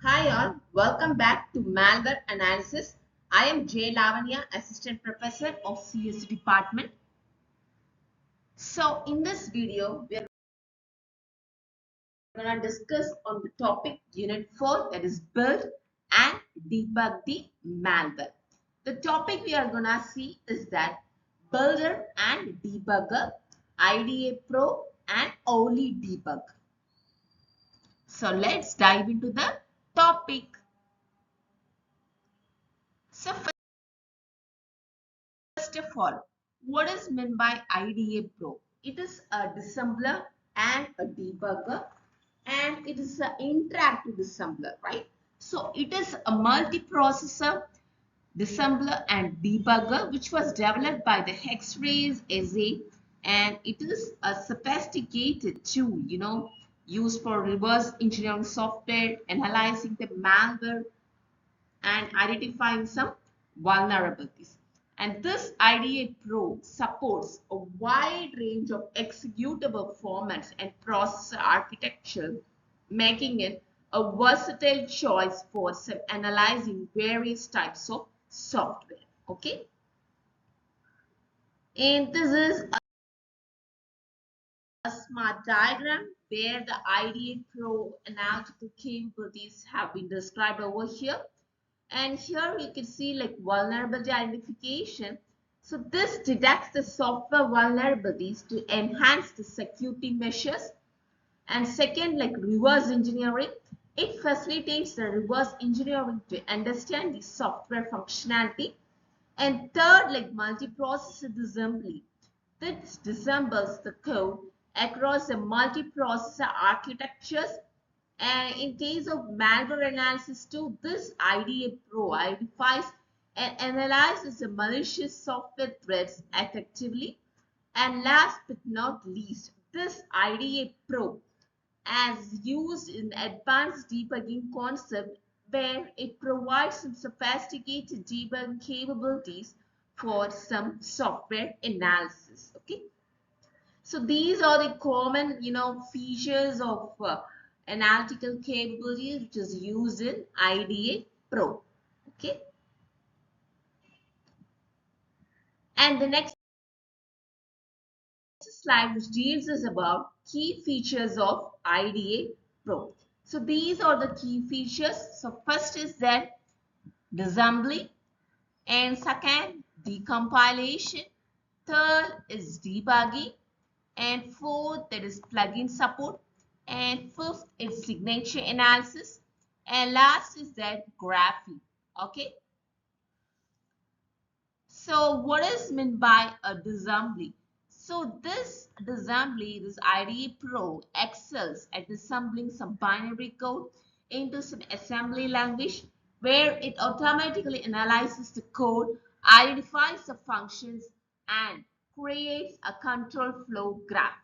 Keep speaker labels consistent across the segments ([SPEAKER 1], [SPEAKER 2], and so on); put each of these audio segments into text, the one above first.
[SPEAKER 1] Hi all, welcome back to Malware Analysis. I am J. Lavanya, Assistant Professor of CS Department. So in this video, we are going to discuss on the topic Unit 4, that is build and debug the malware. The topic we are going to see is that builder and debugger, IDA Pro and Ollydebug. So let's dive into the topic. So first of all, what is meant by IDA Pro? It is a dissembler and a debugger, and it is an interactive dissembler, right? So it is a multiprocessor dissembler and debugger which was developed by the Hexrays SA, and it is a sophisticated tool, used for reverse engineering software, analyzing the malware and identifying some vulnerabilities. And this IDA Pro supports a wide range of executable formats and processor architecture, making it a versatile choice for analyzing various types of software. Okay, and this is a smart diagram where the IDA Pro analytical capabilities have been described over here. And here you can see like vulnerability identification. So this detects the software vulnerabilities to enhance the security measures. And second, like reverse engineering, it facilitates the reverse engineering to understand the software functionality. And third, like multiprocessor disassembly, this disassembles the code across the multiprocessor architectures. And in case of malware analysis too, this IDA Pro identifies and analyzes the malicious software threats effectively. And last but not least, this IDA Pro as used in advanced debugging concept where it provides some sophisticated debugging capabilities for some software analysis. Okay, so these are the common features of analytical capabilities which is used in IDA Pro. Okay, and the next slide which deals is about key features of IDA Pro. So these are the key features. So first is that disassembly, and second decompilation, third is debugging, and fourth that is plugin support, and fifth is signature analysis, and last is that graphing. Okay, so what is meant by a disassembly? So this disassembly, this IDE Pro excels at assembling some binary code into some assembly language where it automatically analyzes the code, identifies the functions, and creates a control flow graph,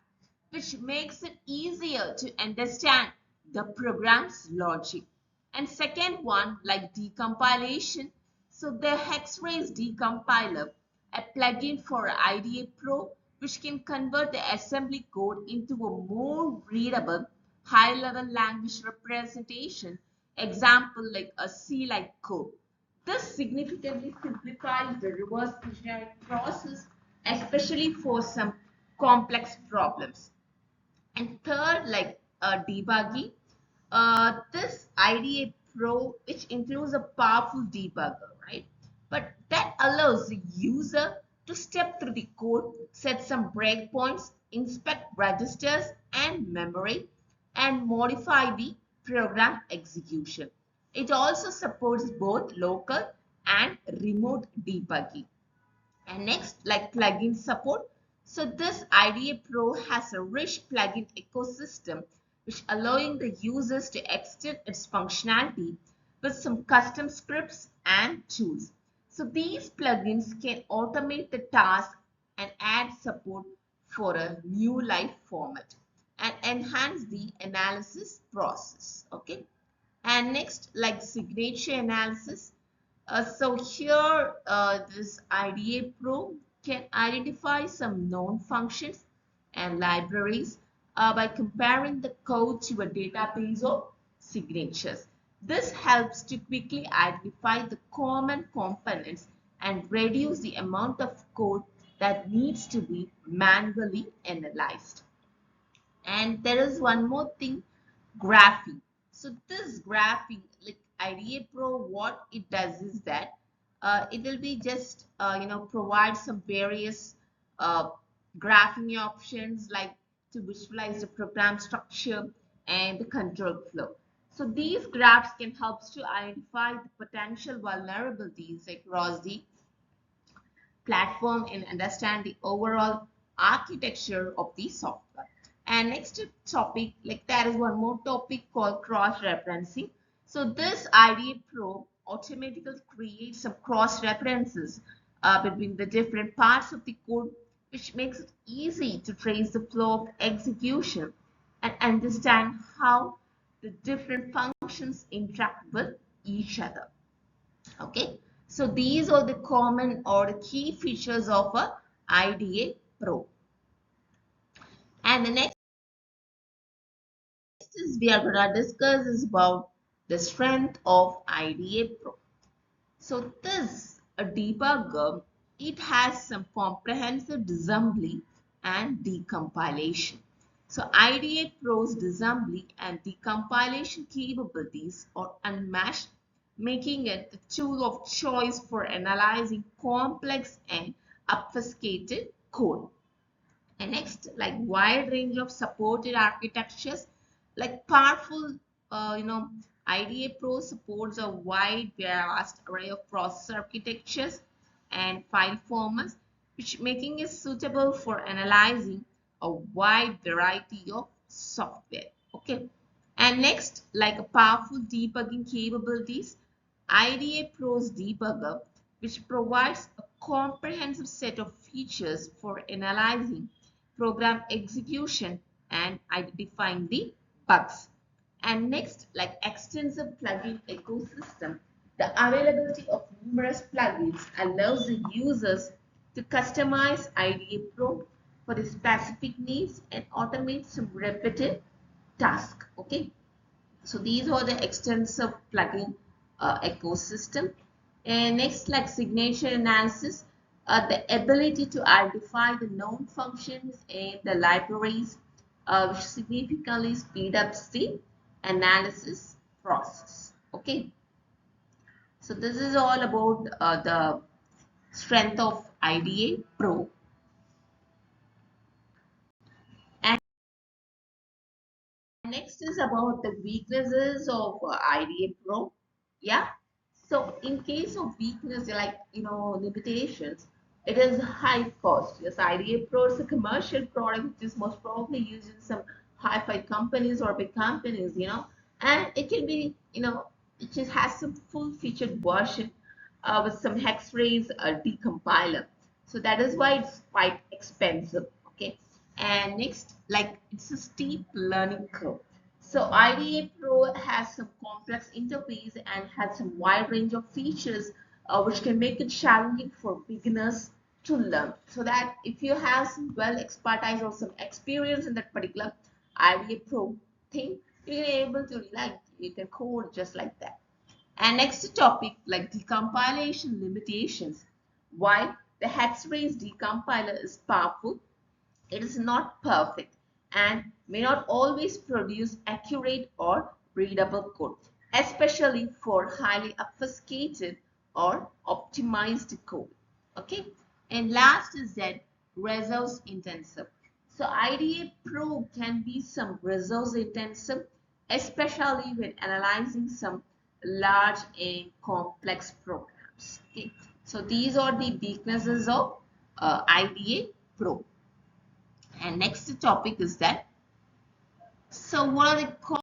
[SPEAKER 1] which makes it easier to understand the program's logic. And second one, like decompilation. So the Hexrays decompiler, a plugin for IDA Pro, which can convert the assembly code into a more readable, high-level language representation, example like a C-like code. This significantly simplifies the reverse engineering process, especially for some complex problems. And third, like debugging, this IDA Pro, which includes a powerful debugger, right? But that allows the user to step through the code, set some breakpoints, inspect registers and memory, and modify the program execution. It also supports both local and remote debugging. And next, like plugin support. So this IDA Pro has a rich plugin ecosystem which allowing the users to extend its functionality with some custom scripts and tools. So these plugins can automate the task and add support for a new life format and enhance the analysis process. Okay. And next, like signature analysis. So here, this IDA Pro can identify some known functions and libraries by comparing the code to a database of signatures. This helps to quickly identify the common components and reduce the amount of code that needs to be manually analyzed. And there is one more thing, graphing. So this graphing, like IDA Pro, what it does is that it will be just provide some various uh, graphing options like to visualize the program structure and the control flow. So these graphs can help to identify the potential vulnerabilities across the platform and understand the overall architecture of the software. And next topic, like there is one more topic called cross-referencing. So this IDA Pro automatically creates some cross-references between the different parts of the code, which makes it easy to trace the flow of execution and understand how the different functions interact with each other. Okay, so these are the common or the key features of a IDA Pro. And the next is we are going to discuss is about the strength of IDA Pro. So this a debugger, it has some comprehensive disassembly and decompilation. So IDA Pro's disassembly and decompilation capabilities are unmatched, making it the tool of choice for analyzing complex and obfuscated code. And next, like wide range of supported architectures, like powerful, IDA Pro supports a wide, vast array of processor architectures and file formats, which making it suitable for analyzing a wide variety of software. Okay. And next, like a powerful debugging capabilities, IDA Pro's debugger, which provides a comprehensive set of features for analyzing program execution and identifying the bugs. And next, like extensive plugin ecosystem, the availability of numerous plugins allows the users to customize IDA Pro for the specific needs and automate some repetitive tasks. Okay, so these are the extensive plugin ecosystem. And next, like signature analysis, the ability to identify the known functions and the libraries, which significantly speed up the analysis process. Okay, so this is all about the strength of IDA Pro. And next is about the weaknesses of IDA Pro. Yeah. So in case of weakness, like limitations, it is high cost. Yes, IDA Pro is a commercial product which is most probably used in some hi-fi companies or big companies, and it can be, it just has some full-featured version with some hex phrase decompiler. So that is why it's quite expensive. Okay. And next, like it's a steep learning curve. So IDA Pro has some complex interface and has some wide range of features which can make it challenging for beginners to learn. So that if you have some well expertise or some experience in that particular IDA Pro thing, you're able to like you can code just like that. And next topic, like decompilation limitations. While the hex-based decompiler is powerful, it is not perfect and may not always produce accurate or readable code, especially for highly obfuscated or optimized code. Okay, and last is that resource intensive. So IDA Pro can be some resource intensive, especially when analyzing some large and complex programs. Okay, so these are the weaknesses of IDA Pro. And next topic is that, so what are the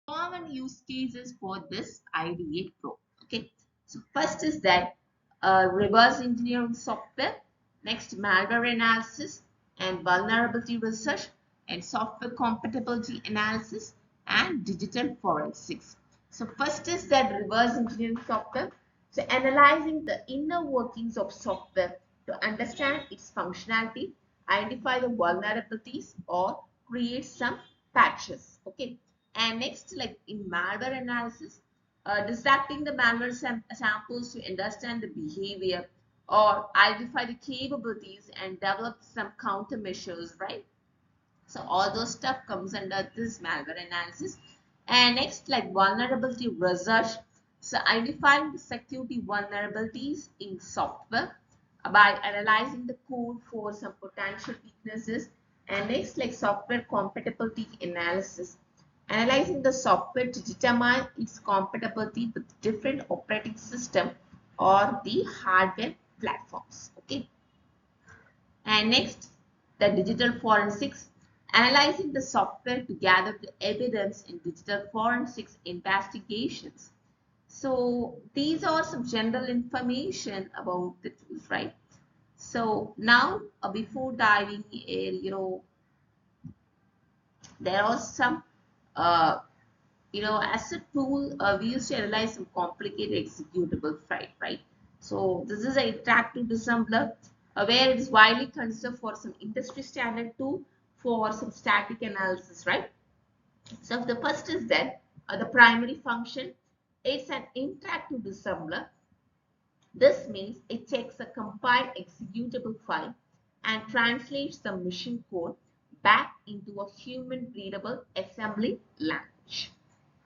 [SPEAKER 1] common use cases for this IDA Pro? Okay, so first is that reverse engineering software, next malware analysis and vulnerability research and software compatibility analysis and digital forensics. So first is that reverse engineering software. So analyzing the inner workings of software to understand its functionality, identify the vulnerabilities or create some patches. Okay. And next, like in malware analysis, dissecting the malware samples to understand the behavior or identify the capabilities and develop some countermeasures, right? So all those stuff comes under this malware analysis. And next, like vulnerability research. So identifying the security vulnerabilities in software by analyzing the code for some potential weaknesses. And next, like software compatibility analysis. Analyzing the software to determine its compatibility with different operating system or the hardware platforms. Okay. And next, the digital forensics, analyzing the software to gather the evidence in digital forensics investigations. So these are some general information about the tools, right? So now, before diving in, there are some uh, as a tool, we used to analyze some complicated executable file, right? So this is an interactive assembler where it is widely considered for some industry standard tool for some static analysis, right? So the first is that the primary function. It's an interactive assembler. This means it takes a compiled executable file and translates the machine code back into a human readable assembly language.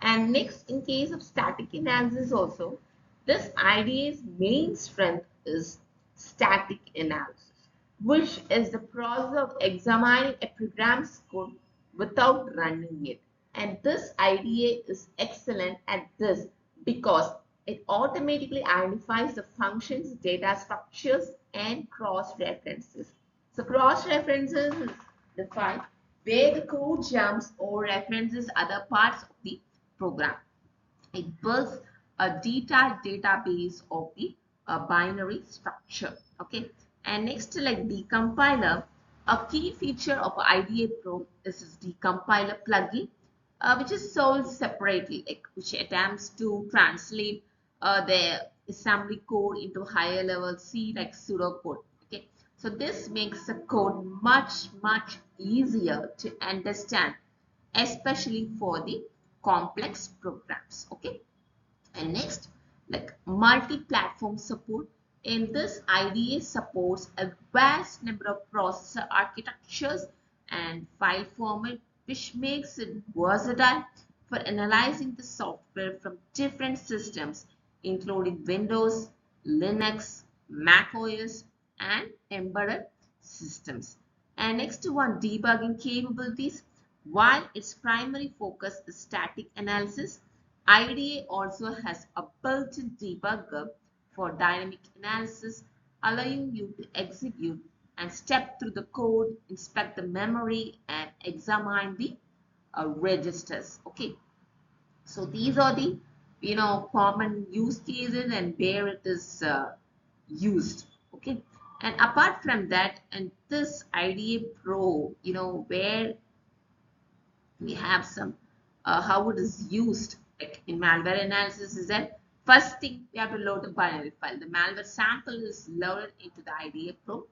[SPEAKER 1] And next, in case of static analysis also, this IDA's main strength is static analysis, which is the process of examining a program's code without running it. And this IDA is excellent at this because it automatically identifies the functions, data structures, and cross-references. So cross-references is defined where the code jumps or references other parts of the program. It builds a detailed database of the binary structure. Okay. And next, like decompiler, a key feature of IDA Pro is this decompiler plugin, which is sold separately, like which attempts to translate the assembly code into higher level C like pseudocode. Okay. So this makes the code much easier to understand, especially for the complex programs. Okay. And next, like multi-platform support. In this, IDA supports a vast number of processor architectures and file format, which makes it versatile for analyzing the software from different systems, including Windows, Linux, Mac OS, and embedded systems. And next one, debugging capabilities. While its primary focus is static analysis, IDA also has a built-in debugger for dynamic analysis, allowing you to execute and step through the code, inspect the memory, and examine the registers. Okay, so these are the common use cases and where it is used. Okay, and apart from that, and this IDA Pro, where we have some how it is used like in malware analysis is that first thing we have to load the binary file. The malware sample is loaded into the IDA Pro.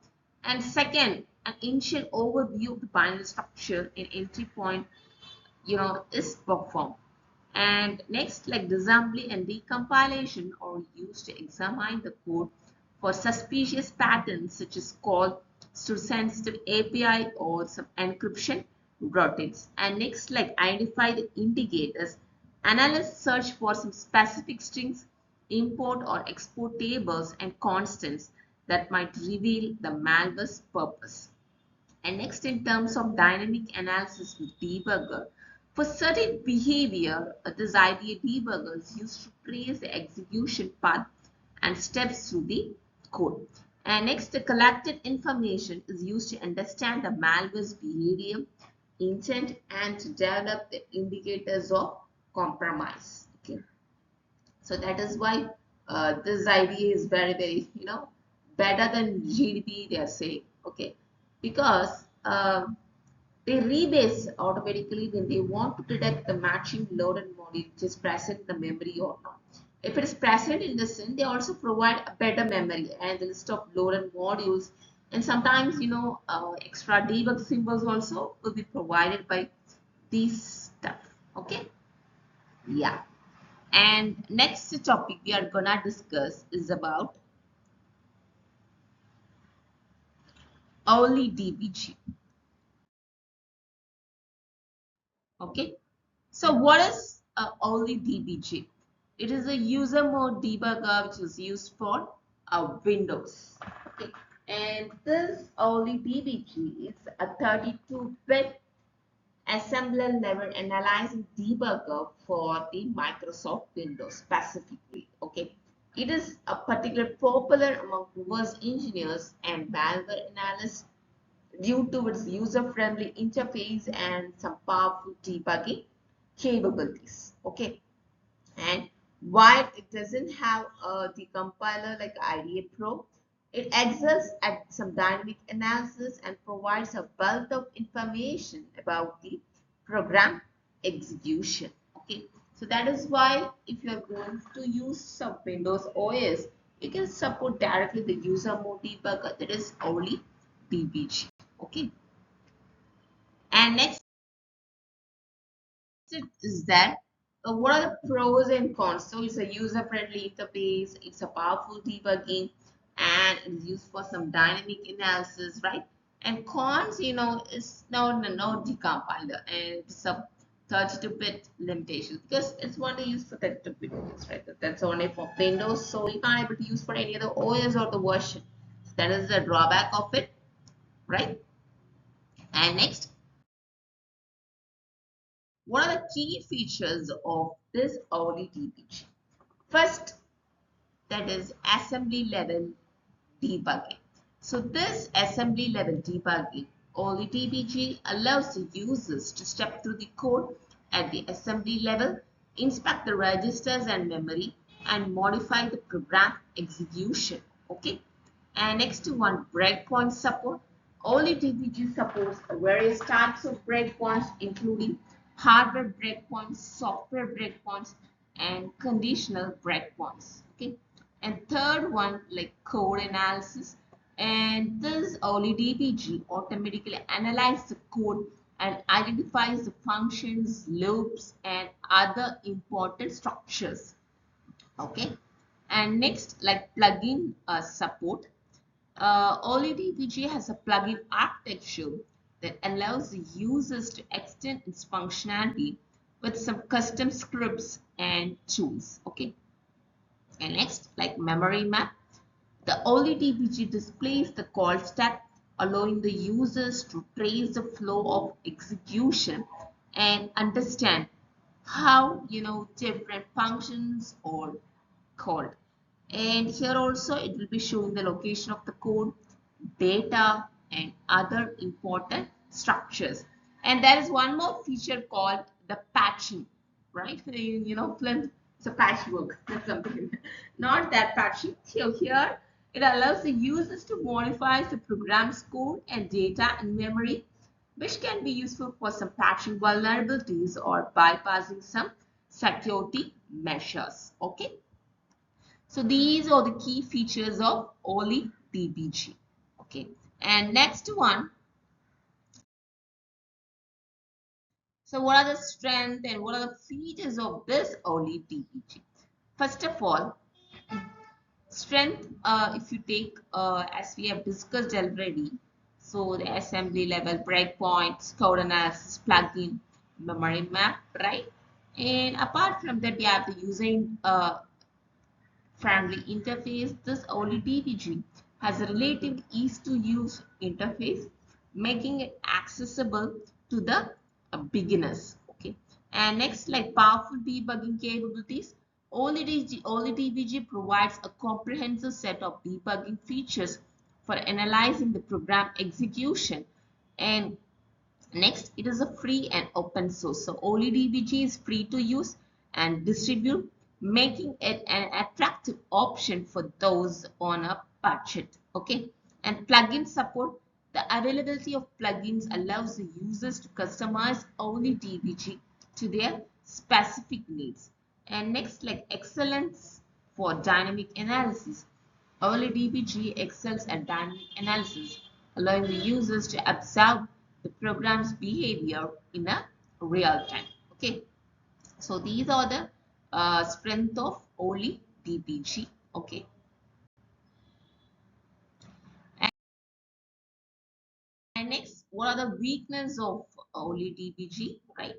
[SPEAKER 1] And second, an initial overview of the binary structure in entry point, is performed. And next, like disassembly and decompilation are used to examine the code for suspicious patterns such as call to sensitive API or some encryption routines. And next, like identify the indicators. Analysts search for some specific strings, import or export tables and constants that might reveal the malware's purpose. And next, in terms of dynamic analysis with debugger, for certain behavior, this IDA debugger is used to trace the execution path and steps through the code. And next, the collected information is used to understand the malware's behavior, intent, and to develop the indicators of compromise. Okay, so that is why this idea is very better than GDP. They are saying, okay, because they rebase automatically when they want to detect the matching loaded module which is present in the memory or not. If it is present in the SIN, they also provide a better memory and the list of loaded modules. And sometimes, extra debug symbols also will be provided by these stuff. Okay, yeah. And next topic we are gonna discuss is about Ollydebug. Okay, so what is Ollydebug? It is a user mode debugger which is used for Windows. Okay, and this Ollydebug is a 32-bit assembler level analyzing debugger for the Microsoft Windows specifically. Okay, it is a particular popular among reverse engineers and malware analysts due to its user-friendly interface and some powerful debugging capabilities. Okay, and while it doesn't have the compiler like IDE Pro, it excels at some dynamic analysis and provides a wealth of information about the program execution. Okay, so that is why if you are going to use some Windows OS, you can support directly the user mode debugger, that is only DBG. Okay, and next is that what are the pros and cons? So it's a user-friendly interface, it's a powerful debugging, and it's used for some dynamic analysis, right? And cons, it's no decompiler, and it's a 32-bit limitation because it's only used for 32-bit, right? That's only for Windows, so you can't able to use for any other OS or the version. So that is the drawback of it, right? And next, what are the key features of this Ollydebug? First, that is assembly level debugging. So this assembly level debugging, Ollydebug allows the users to step through the code at the assembly level, inspect the registers and memory, and modify the program execution. Okay. And next one, breakpoint support. Ollydebug supports various types of breakpoints, including hardware breakpoints, software breakpoints, and conditional breakpoints. Okay. And third one, like code analysis. And this Ollydebug automatically analyzes the code and identifies the functions, loops, and other important structures. Okay. And next, like plugin support. Ollydebug has a plugin architecture that allows the users to extend its functionality with some custom scripts and tools. Okay. And next, like memory map, the Ollydebug displays the call stack, allowing the users to trace the flow of execution and understand how different functions are called. And here also it will be showing the location of the code, data, and other important structures. And there is one more feature called the patching, right? Flint, it's a patchwork. That's something. Not that patching. So here it allows the users to modify the program's code and data in memory, which can be useful for some patching vulnerabilities or bypassing some security measures. Okay. So these are the key features of Ollydebug. Okay. And next one. So what are the strengths and what are the features of this Ollydebug? First of all, strength, if you take, as we have discussed already, so the assembly level breakpoints, code analysis, plugin, memory map, right? And apart from that, we have the user friendly interface. This Ollydebug has a relative ease to use interface, making it accessible to the beginners. Okay. And next, like powerful debugging capabilities, Ollydebug provides a comprehensive set of debugging features for analyzing the program execution. And next, it is a free and open source. So Ollydebug is free to use and distribute, making it an attractive option for those on a budget. Okay. And plugin support. The availability of plugins allows the users to customize Ollydebug to their specific needs. And next, like excellence for dynamic analysis. Ollydebug excels at dynamic analysis, allowing the users to observe the program's behavior in a real time. Okay. So these are the strength of Ollydebug. Okay. And next, what are the weakness of Ollydebug, right?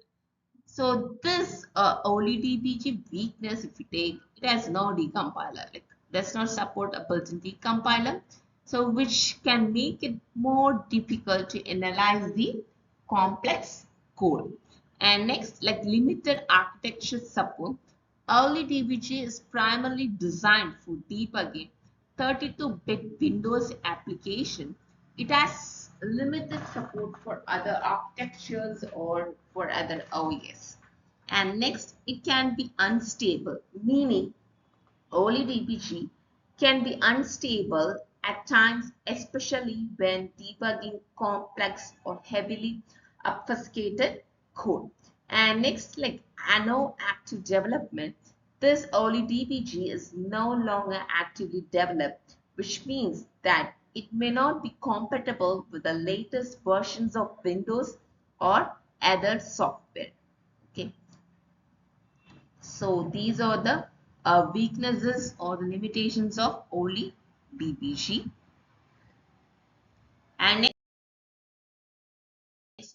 [SPEAKER 1] So this Ollydebug weakness, if you take, it has no decompiler, like does not support a built-in decompiler, so which can make it more difficult to analyze the complex code. And next, like limited architecture support, Ollydebug is primarily designed for debugging 32-bit Windows application. It has limited support for other architectures or for other OS. And next, it can be unstable, meaning Ollydebug can be unstable at times, especially when debugging complex or heavily obfuscated code. And next, like no active development, this Ollydebug is no longer actively developed, which means that it may not be compatible with the latest versions of Windows or other software. Okay. So these are the weaknesses or the limitations of Ollydebug. And next,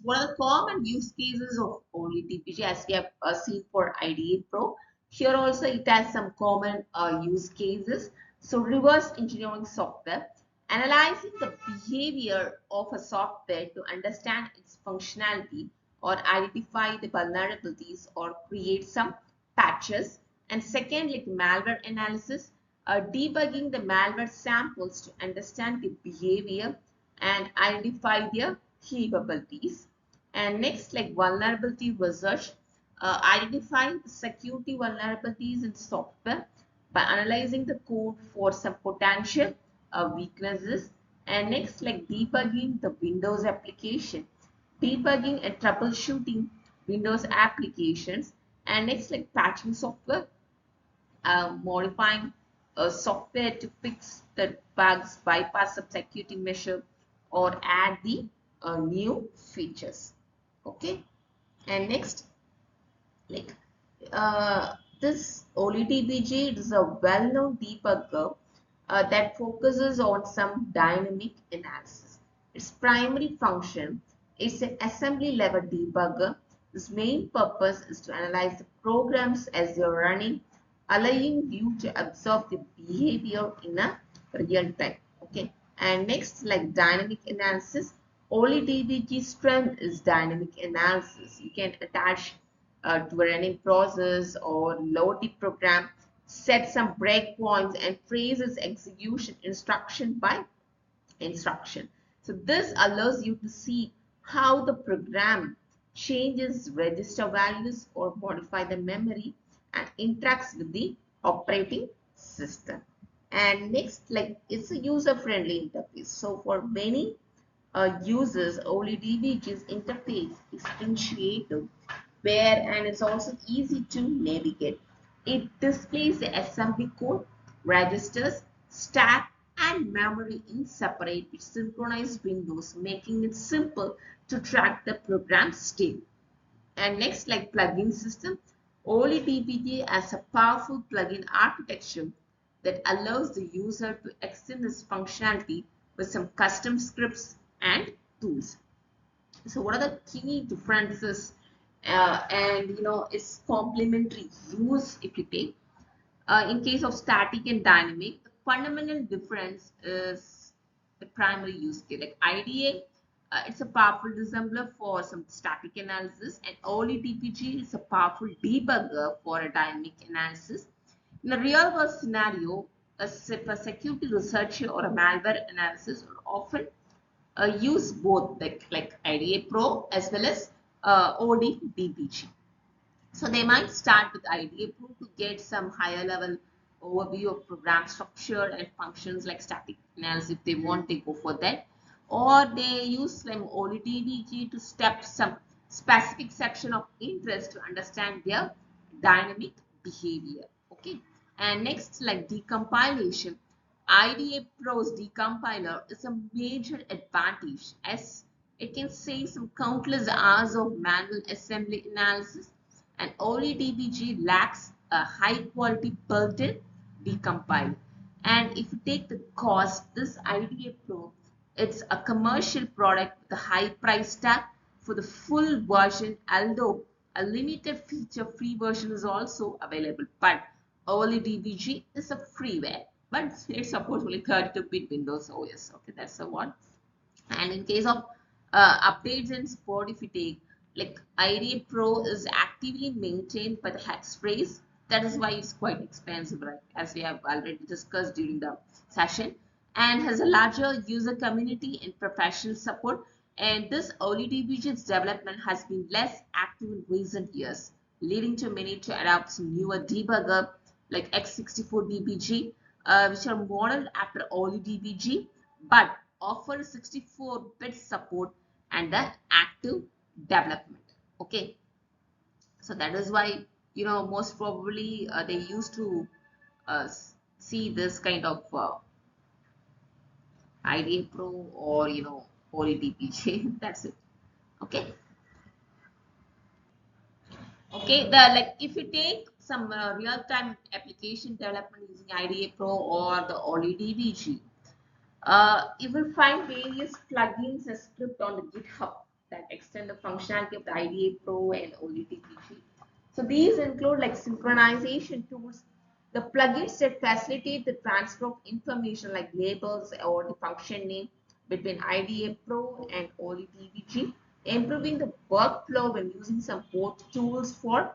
[SPEAKER 1] what are the common use cases of Ollydebug as we have seen for IDE Pro? Here also it has some common use cases. So reverse engineering software, analyzing the behavior of a software to understand its functionality or identify the vulnerabilities or create some patches. And second, like malware analysis, debugging the malware samples to understand the behavior and identify their capabilities. And next, like vulnerability research, identify security vulnerabilities in software by analyzing the code for some potential weaknesses. And next, like debugging the Windows application, debugging and troubleshooting Windows applications. And next, like patching software, modifying software to fix the bugs, bypass some security measure, or add the new features. Okay. And next, like this Ollydebug is a well-known debugger that focuses on some dynamic analysis. Its primary function is an assembly level debugger. Its main purpose is to analyze the programs as they are running, allowing you to observe the behavior in a real time. Okay. And next, like dynamic analysis, Ollydebug's strength is dynamic analysis. You can attach to a running process or load the program, set some breakpoints, and freeze its execution instruction by instruction. So this allows you to see how the program changes register values or modify the memory and interacts with the operating system. And next, like it's a user-friendly interface. So for many users, Ollydebug's interface is intuitive, where and it's also easy to navigate. It displays the assembly code, registers, stack, and memory in separate synchronized windows, making it simple to track the program state. And next, like plugin system, Ollydebug has a powerful plugin architecture that allows the user to extend its functionality with some custom scripts and tools. So what are the key differences and its complementary use if you take in case of static and dynamic, the fundamental difference is the primary use case. Like IDA, it's a powerful assembler for some static analysis, and Ollydebug is a powerful debugger for a dynamic analysis. In a real world scenario, if a security researcher or a malware analysis will often use both like IDA Pro as well as Ollydebug. So they might start with IDA Pro to get some higher level overview of program structure and functions like static analysis. If they want, they go for that. Or they use some Ollydebug to step some specific section of interest to understand their dynamic behavior. Okay. And next, like decompilation. IDA Pro's decompiler is a major advantage as it can save some countless hours of manual assembly analysis and Ollydebug lacks a high quality built-in decompile. And if you take the cost, this IDA Pro, it's a commercial product with a high price tag for the full version, although a limited feature free version is also available. But Ollydebug is a freeware, but it supports only 32-bit Windows OS. Okay, that's the one. And in case of updates and support, if you take like IDA Pro is actively maintained by the Hacksphrase. That is why it's quite expensive, right? As we have already discussed during the session, and has a larger user community and professional support. And this Ollydebug's development has been less active in recent years, leading to many to adopt some newer debugger like X64DBG, which are modeled after Ollydebug, but offer 64-bit support and the active development. Okay, so that is why most probably they used to uh, see this kind of IDA Pro or Ollydebug. That's it. Okay. Okay, the like if you take some real-time application development using IDA Pro or the Ollydebug, you will find various plugins and scripts on the GitHub that extend the functionality of the IDA Pro and Ollydebug. So these include like synchronization tools, the plugins that facilitate the transfer of information like labels or the function name between IDA Pro and Ollydebug, improving the workflow when using some both tools for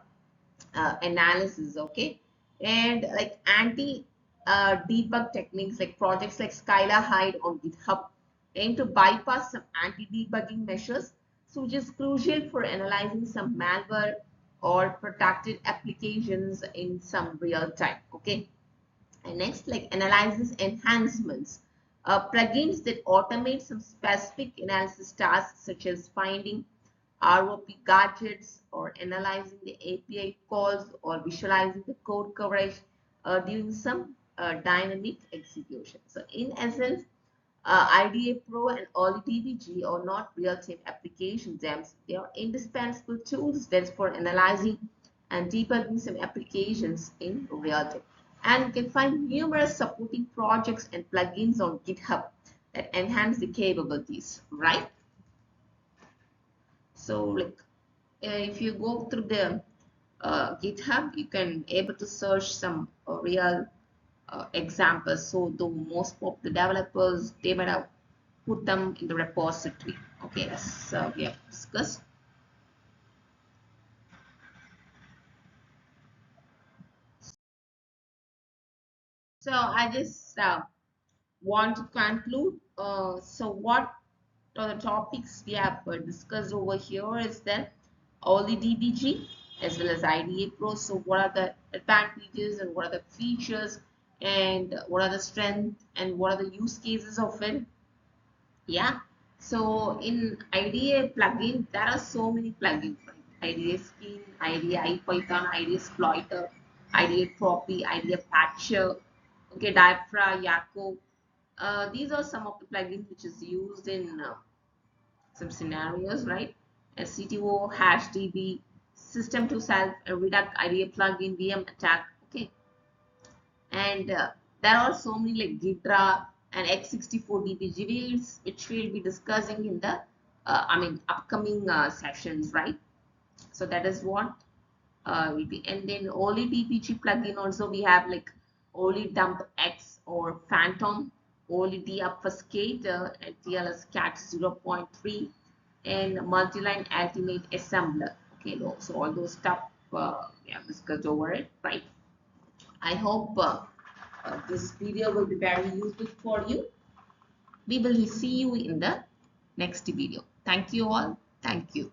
[SPEAKER 1] analysis. Okay, and like anti debug techniques like projects like Skylar Hide on GitHub aim to bypass some anti debugging measures, so which is crucial for analyzing some malware or protected applications in some real time. Okay, and next, like analysis enhancements, plugins that automate some specific analysis tasks such as finding ROP gadgets or analyzing the API calls or visualizing the code coverage during some dynamic execution. So in essence, IDA Pro and Ollydebug are not real-time application gems. They are indispensable tools for analyzing and debugging some applications in real time. And you can find numerous supporting projects and plugins on GitHub that enhance the capabilities, right? So like if you go through the GitHub, you can able to search some real examples. So the most popular developers, they might have put them in the repository. Okay, as we have discussed. So I just want to conclude. So what are the topics we have discussed over here is that Ollydebug as well as IDA Pro. So what are the advantages and what are the features and what are the strengths and what are the use cases of it? Yeah. So in IDA plugin, there are so many plugins, right? IDA Skin, IDA IPython, IDA Exploiter, IDA Tropy, IDA Patcher, okay, Diaphragm, Yako. These are some of the plugins which is used in some scenarios, right? CTO, HashDB, System to Self, Redact IDA plugin, VM attack, okay. And there are so many like Gidra and X64DBG, which we'll be discussing in the upcoming sessions, right? So that is what will be. And then Ollydebug plugin also we have like Ollydump X or Phantom, Olly Obfuscate, and TLS Cat 0.3, and Multiline Ultimate Assembler. Okay, so all those stuff we have discussed over it, right? I hope this video will be very useful for you. We will see you in the next video. Thank you all. Thank you.